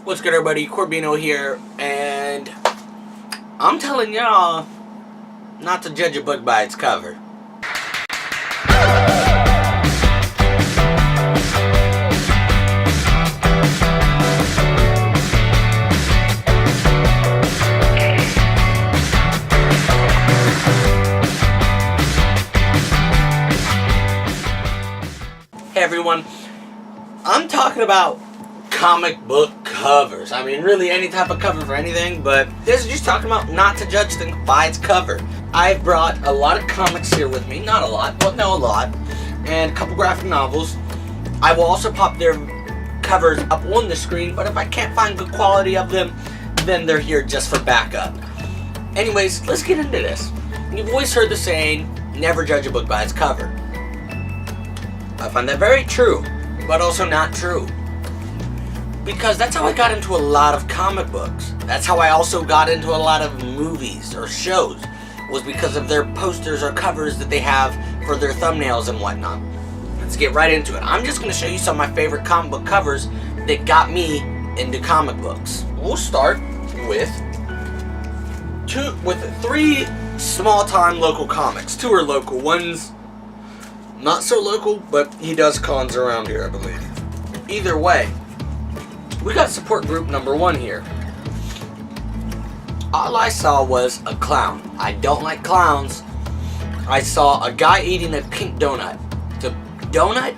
What's good, everybody? Corbino here, and I'm telling y'all not to judge a book by its cover. Hey everyone, I'm talking about comic book covers. I mean, really any type of cover for anything, but this is just talking about not to judge things by its cover. I've brought a lot of comics here with me, not a lot, but no, a lot, and a couple graphic novels. I will also pop their covers up on the screen, but if I can't find good quality of them, then they're here just for backup. Anyways, let's get into this. You've always heard the saying, never judge a book by its cover. I find that very true, but also not true. Because that's how I got into a lot of comic books. That's how I also got into a lot of movies or shows, was because of their posters or covers that they have for their thumbnails and whatnot. Let's get right into it. I'm just going to show you some of my favorite comic book covers that got me into comic books. We'll start with three small-time local comics. Two are local, one's not so local, but he does cons around here, I believe. Either way, we got support group number 1 here. All I saw was a clown. I don't like clowns. I saw a guy eating a pink donut. The donut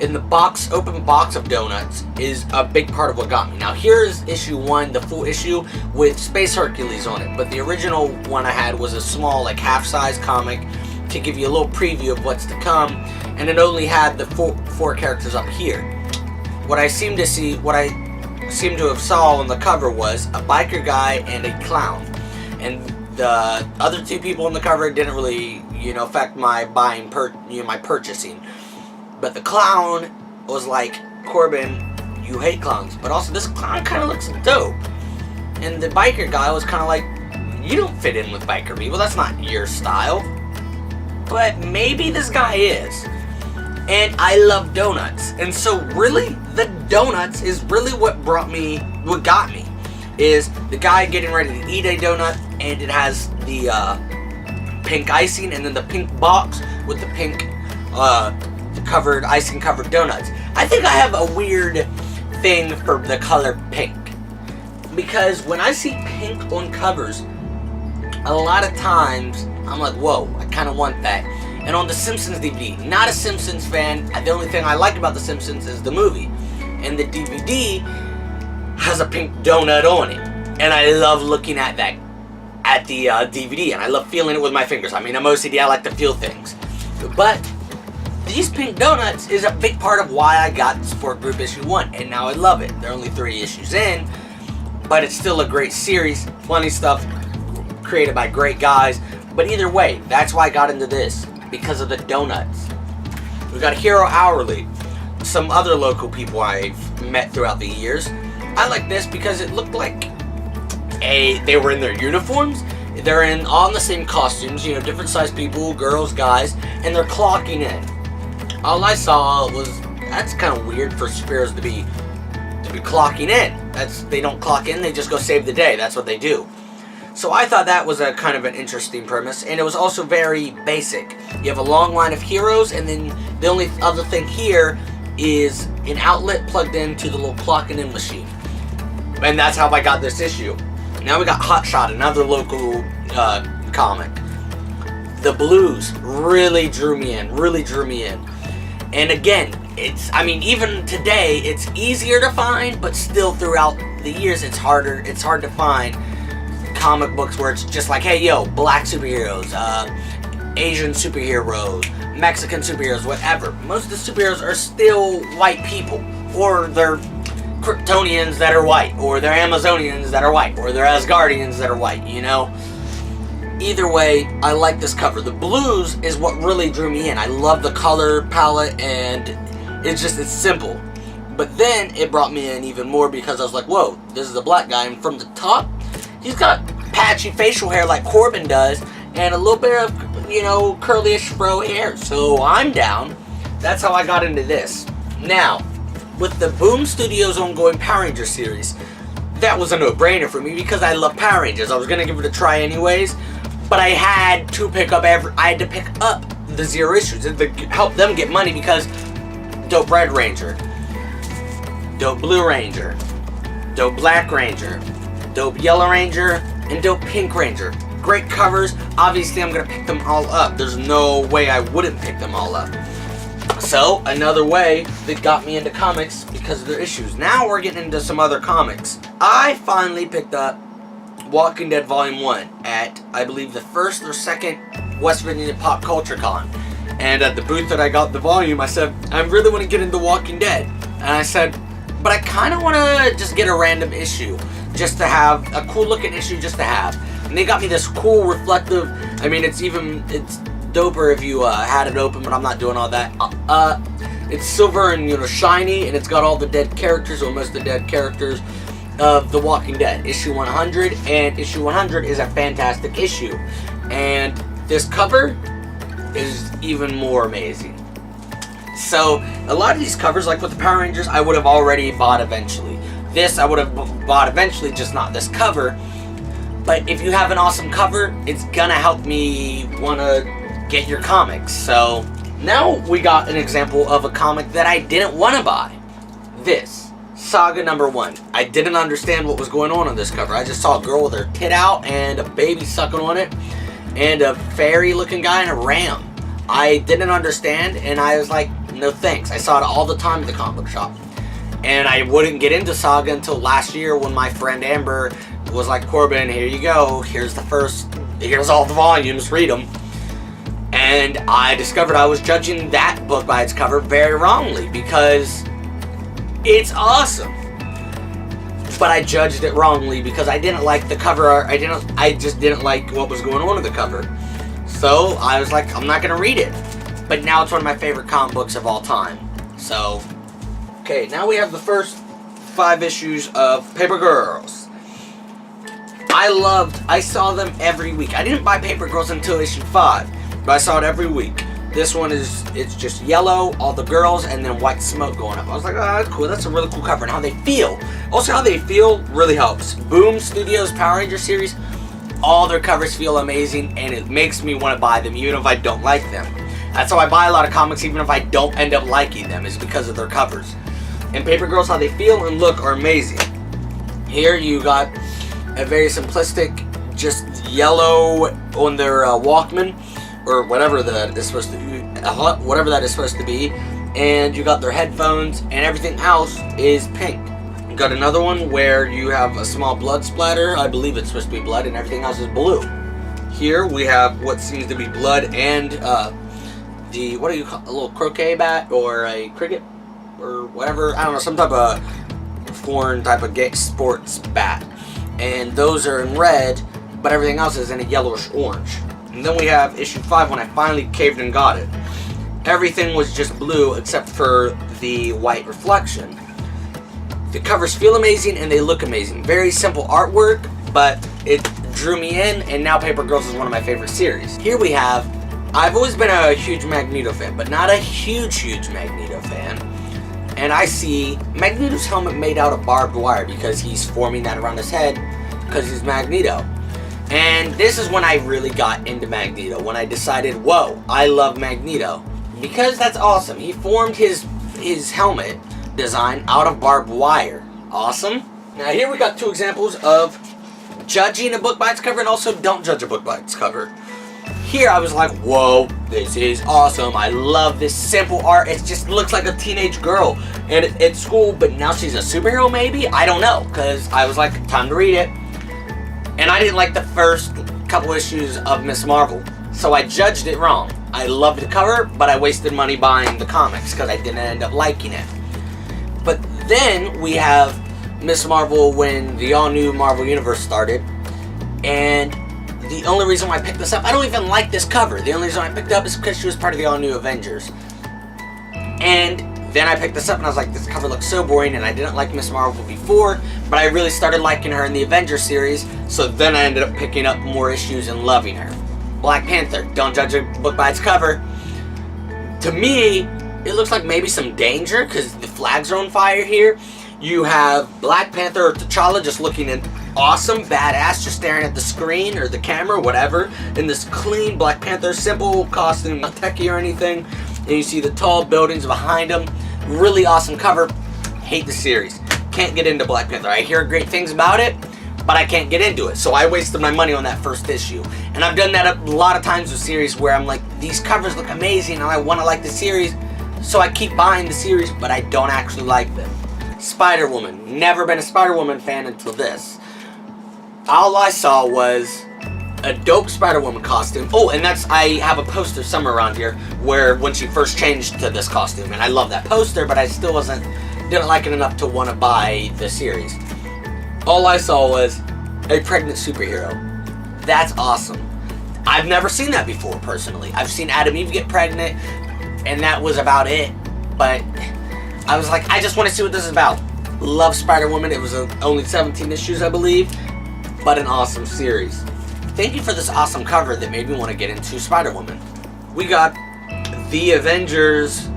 in the box, open box of donuts, is a big part of what got me. Now here's issue 1, the full issue with Space Hercules on it. But the original one I had was a small, like half-size comic to give you a little preview of what's to come. And it only had the four characters up here. What I seem to have saw on the cover was a biker guy and a clown, and the other two people on the cover didn't really, affect my buying, my purchasing. But the clown was like, Corbin, you hate clowns, but also this clown kind of looks dope. And the biker guy was kind of like, you don't fit in with biker people. That's not your style. But maybe this guy is. And I love donuts, and so really, the donuts is really what got me, is the guy getting ready to eat a donut, and it has the pink icing, and then the pink box with the pink icing covered donuts. I think I have a weird thing for the color pink, because when I see pink on covers, a lot of times I'm like, whoa, I kind of want that. And on the Simpsons DVD, not a Simpsons fan, the only thing I like about the Simpsons is the movie. And the DVD has a pink donut on it. And I love looking at that, at the DVD, and I love feeling it with my fingers. I mean, I'm OCD, I like to feel things. But these pink donuts is a big part of why I got Support Group issue 1, and now I love it. There are only 3 issues in, but it's still a great series. Funny stuff, created by great guys. But either way, that's why I got into this. Because of the donuts. We got Hero Hourly, some other local people I've met throughout the years. I like this because it looked like they were in their uniforms. They're on the same costumes, different size people, girls, guys, and they're clocking in. All I saw was, that's kind of weird for superheroes to be clocking in. They don't clock in, they just go save the day. That's what they do. So I thought that was a kind of an interesting premise, and it was also very basic. You have a long line of heroes, and then the only other thing here is an outlet plugged into the little clocking in machine. And that's how I got this issue. Now we got Hot Shot, another local comic. The blues really drew me in, And again, even today, it's easier to find, but still throughout the years, it's hard to find comic books where it's just like, hey, yo, black superheroes, Asian superheroes, Mexican superheroes, whatever. Most of the superheroes are still white people, or they're Kryptonians that are white, or they're Amazonians that are white, or they're Asgardians that are white, Either way, I like this cover. The blues is what really drew me in. I love the color palette, and it's simple. But then it brought me in even more because I was like, whoa, this is a black guy, and from the top, he's got patchy facial hair like Corbin does, and a little bit of, curly-ish fro hair. So I'm down. That's how I got into this. Now, with the Boom Studios ongoing Power Rangers series, that was a no-brainer for me because I love Power Rangers. I was gonna give it a try anyways, but I had to pick up the 0 issues to help them get money because Dope Red Ranger, Dope Blue Ranger, Dope Black Ranger, Dope Yellow Ranger, and Dope Pink Ranger. Great covers. Obviously, I'm gonna pick them all up. There's no way I wouldn't pick them all up. So, another way that got me into comics because of their issues. Now we're getting into some other comics. I finally picked up Walking Dead Volume 1 at, I believe, the first or second West Virginia Pop Culture Con. And at the booth that I got the volume, I said, I really want to get into Walking Dead. And I said, but I kind of want to just get a random issue. Just to have a cool looking issue just to have. And they got me this cool reflective, I mean, it's doper if you had it open, but I'm not doing all that. It's silver and, shiny, and it's got all the dead characters, or most of the dead characters of The Walking Dead. Issue 100, and issue 100 is a fantastic issue. And this cover is even more amazing. So, a lot of these covers, like with the Power Rangers, I would have already bought eventually. This I would have bought eventually, just not this cover. But if you have an awesome cover, it's gonna help me want to get your comics. So now we got an example of a comic that I didn't want to buy. This, Saga #1. I didn't understand what was going on this cover. I just saw a girl with her tit out and a baby sucking on it and a fairy looking guy and a ram. I didn't understand and I was like, no thanks. I saw it all the time at the comic book shop. And I wouldn't get into Saga until last year when my friend Amber was like, Corbin, here you go. Here's all the volumes, read them. And I discovered I was judging that book by its cover very wrongly because it's awesome. But I judged it wrongly because I didn't like the cover art. I just didn't like what was going on in the cover. So I was like, I'm not gonna read it. But now it's one of my favorite comic books of all time. So, okay, now we have the first 5 issues of Paper Girls. I saw them every week. I didn't buy Paper Girls until issue 5, but I saw it every week. This one it's just yellow, all the girls, and then white smoke going up. I was like, oh, that's cool. That's a really cool cover. And how they feel. Also, how they feel really helps. Boom Studios Power Ranger series, all their covers feel amazing, and it makes me want to buy them, even if I don't like them. That's how I buy a lot of comics, even if I don't end up liking them, is because of their covers. And Paper Girls, how they feel and look are amazing. Here you got a very simplistic, just yellow on their Walkman, or whatever that is supposed to be, and you got their headphones, and everything else is pink. You got another one where you have a small blood splatter. I believe it's supposed to be blood, and everything else is blue. Here we have what seems to be blood and what do you call a little croquet bat or a cricket or whatever, I don't know, some type of foreign type of sports bat, and those are in red, but everything else is in a yellowish orange. And then we have issue 5 when I finally caved and got it. Everything was just blue except for the white reflection. The covers feel amazing and they look amazing. Very simple artwork, but it drew me in, and now Paper Girls is one of my favorite series. Here we have, I've always been a huge Magneto fan, but not a huge Magneto fan. And I see Magneto's helmet made out of barbed wire because he's forming that around his head because he's Magneto. And this is when I really got into Magneto, when I decided, whoa, I love Magneto. Because that's awesome. He formed his helmet design out of barbed wire. Awesome. Now here we got 2 examples of judging a book by its cover and also don't judge a book by its cover. Here I was like, whoa, this is awesome. I love this simple art. It just looks like a teenage girl and at school, but now she's a superhero maybe? I don't know, because I was like, time to read it. And I didn't like the first couple issues of Miss Marvel, so I judged it wrong. I loved the cover, but I wasted money buying the comics because I didn't end up liking it. But then we have Miss Marvel when the all-new Marvel Universe started, and the only reason why I picked this up, I don't even like this cover. The only reason I picked it up is because she was part of the all-new Avengers. And then I picked this up and I was like, this cover looks so boring, and I didn't like Miss Marvel before, but I really started liking her in the Avengers series, so then I ended up picking up more issues and loving her. Black Panther, don't judge a book by its cover. To me, it looks like maybe some danger because the flags are on fire here. You have Black Panther or T'Challa just looking awesome, badass, just staring at the screen or the camera, whatever, in this clean Black Panther, simple costume, not techie or anything. And you see the tall buildings behind him. Really awesome cover. Hate the series. Can't get into Black Panther. I hear great things about it, but I can't get into it. So I wasted my money on that first issue. And I've done that a lot of times with series where I'm like, these covers look amazing and I want to like the series, so I keep buying the series, but I don't actually like them. Spider-Woman. Never been a Spider-Woman fan until this. All I saw was a dope Spider-Woman costume. Oh, and I have a poster somewhere around here where when she first changed to this costume, and I love that poster, but I still didn't like it enough to want to buy the series. All I saw was a pregnant superhero. That's awesome. I've never seen that before, personally. I've seen Adam Eve get pregnant, and that was about it. But I was like, I just want to see what this is about. Love Spider-Woman. It was only 17 issues, I believe, but an awesome series. Thank you for this awesome cover that made me want to get into Spider-Woman. We got the Avengers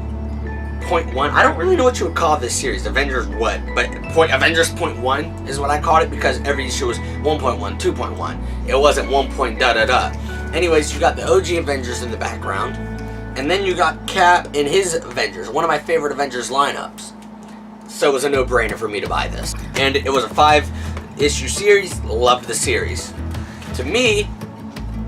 .1. I don't really know what you would call this series. Avengers what? But Avengers .1 is what I called it because every issue was 1.1, 2.1. It wasn't 1. Da da da. Anyways, you got the OG Avengers in the background. And then you got Cap and his Avengers, one of my favorite Avengers lineups. So it was a no-brainer for me to buy this. And it was a 5-issue series. Loved the series. To me,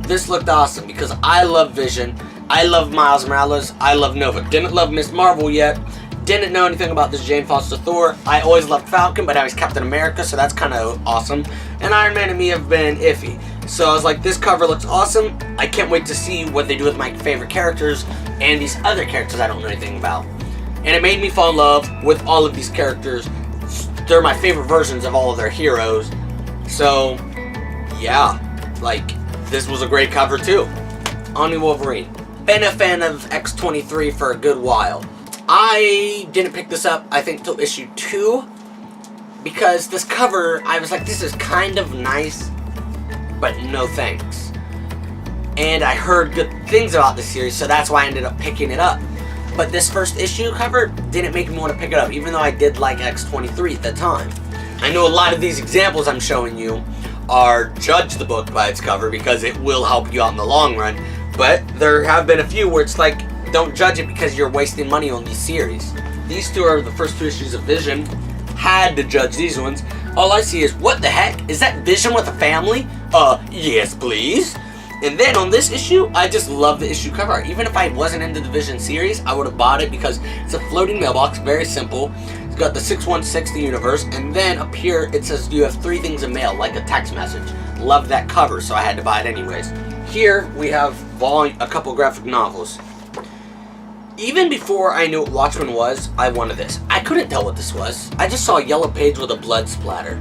this looked awesome because I love Vision. I love Miles Morales. I love Nova. Didn't love Ms. Marvel yet. Didn't know anything about this Jane Foster Thor. I always loved Falcon, but now he's Captain America, so that's kind of awesome. And Iron Man and me have been iffy. So I was like, this cover looks awesome. I can't wait to see what they do with my favorite characters and these other characters I don't know anything about. And it made me fall in love with all of these characters. They're my favorite versions of all of their heroes. So, yeah, like, this was a great cover too. Omni Wolverine. Been a fan of X-23 for a good while. I didn't pick this up, I think, till issue 2. Because this cover, I was like, this is kind of nice, but no thanks. And I heard good things about this series, so that's why I ended up picking it up. But this first issue cover didn't make me want to pick it up, even though I did like X-23 at the time. I know a lot of these examples I'm showing you are judge the book by its cover because it will help you out in the long run. But there have been a few where it's like, don't judge it because you're wasting money on these series. These two are the first 2 issues of Vision. Had to judge these ones. All I see is, what the heck? Is that Vision with a family? Yes please. And then on this issue, I just love the issue cover. Even if I wasn't into the Vision series, I would have bought it because it's a floating mailbox, very simple. It's got the 616 universe, and then up here it says you have 3 things in mail, like a text message. Love that cover, so I had to buy it anyways. Here we have a couple graphic novels. Even before I knew what Watchmen was, I wanted this. I couldn't tell what this was. I just saw a yellow page with a blood splatter.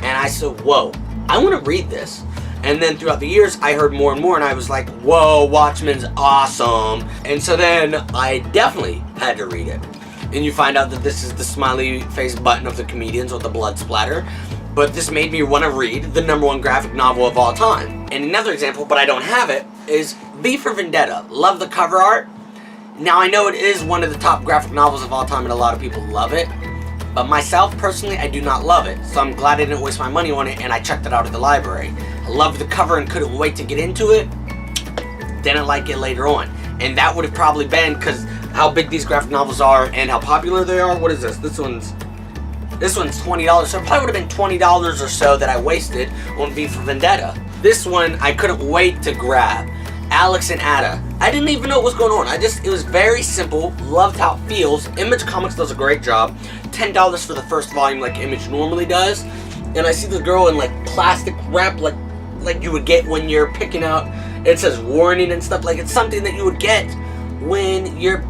And I said, whoa, I want to read this. And then throughout the years, I heard more and more, and I was like, whoa, Watchmen's awesome. And so then I definitely had to read it. And you find out that this is the smiley face button of the comedians with the blood splatter. But this made me want to read the #1 graphic novel of all time. And another example, but I don't have it, is V for Vendetta. Love the cover art. Now I know it is one of the top graphic novels of all time and a lot of people love it. But myself, personally, I do not love it. So I'm glad I didn't waste my money on it and I checked it out at the library. I loved the cover and couldn't wait to get into it. Didn't like it later on. And that would have probably been because how big these graphic novels are and how popular they are. What is this? This one's $20. So it probably would have been $20 or so that I wasted on V for Vendetta. This one, I couldn't wait to grab. Alex and Ada. I didn't even know what was going on. It was very simple. Loved how it feels. Image Comics does a great job. $10 for the first volume like Image normally does. And I see the girl in like plastic wrap like you would get when you're picking out, it says warning and stuff. Like it's something that you would get when you're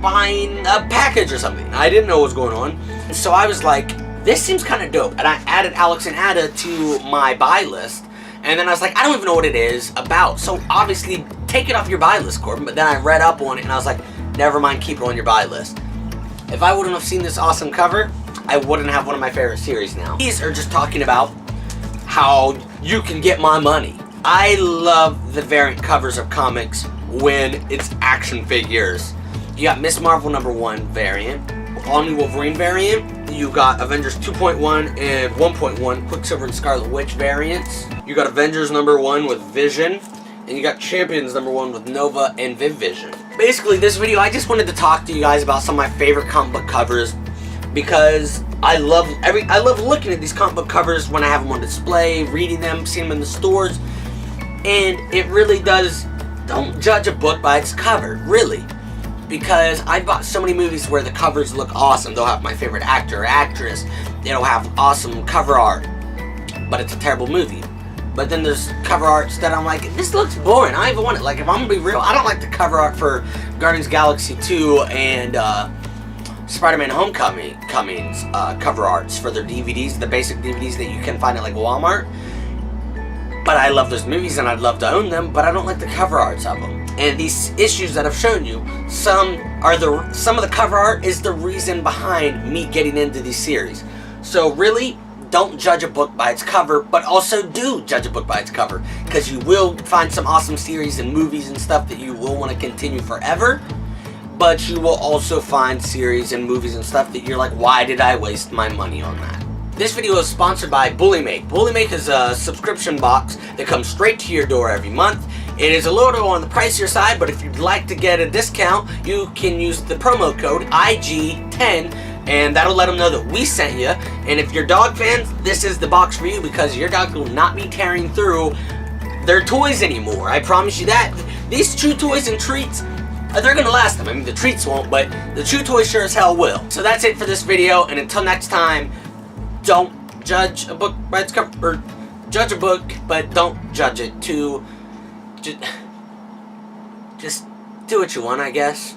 buying a package or something. I didn't know what was going on. So I was like, this seems kind of dope. And I added Alex and Ada to my buy list. And then I was like, I don't even know what it is about. So obviously, take it off your buy list, Corbin. But then I read up on it and I was like, never mind, keep it on your buy list. If I wouldn't have seen this awesome cover, I wouldn't have one of my favorite series now. These are just talking about how you can get my money. I love the variant covers of comics when it's action figures. You got Miss Marvel #1 variant, all new Wolverine variant. You got Avengers 2.1 and 1.1 Quicksilver and Scarlet Witch variants. You got Avengers #1 with Vision, and you got Champions #1 with Nova and Viv Vision. Basically, this video, I just wanted to talk to you guys about some of my favorite comic book covers, because I love looking at these comic book covers when I have them on display, reading them, seeing them in the stores, and it really does. Don't judge a book by its cover, really. Because I bought so many movies where the covers look awesome. They'll have my favorite actor or actress. It'll have awesome cover art, but it's a terrible movie. But then there's cover arts that I'm like, this looks boring. I don't even want it. Like, if I'm gonna be real, I don't like the cover art for Guardians of the Galaxy 2 and Spider-Man Homecoming's cover arts for their DVDs, the basic DVDs that you can find at like Walmart. But I love those movies and I'd love to own them, but I don't like the cover arts of them. And these issues that I've shown you, some of the cover art is the reason behind me getting into these series. So really, don't judge a book by its cover, but also do judge a book by its cover, because you will find some awesome series and movies and stuff that you will want to continue forever. But you will also find series and movies and stuff that you're like, why did I waste my money on that? This video is sponsored by Bullymake. Bullymake is a subscription box that comes straight to your door every month. It is a little on the pricier side, but if you'd like to get a discount, you can use the promo code IG10, and that'll let them know that we sent you. And if you're dog fans, this is the box for you, because your dog will not be tearing through their toys anymore. I promise you that. These chew toys and treats, they're gonna last them. I mean, the treats won't, but the chew toys sure as hell will. So that's it for this video, and until next time, don't judge a book by its cover, or judge a book, but don't judge it too. Just do what you want, I guess.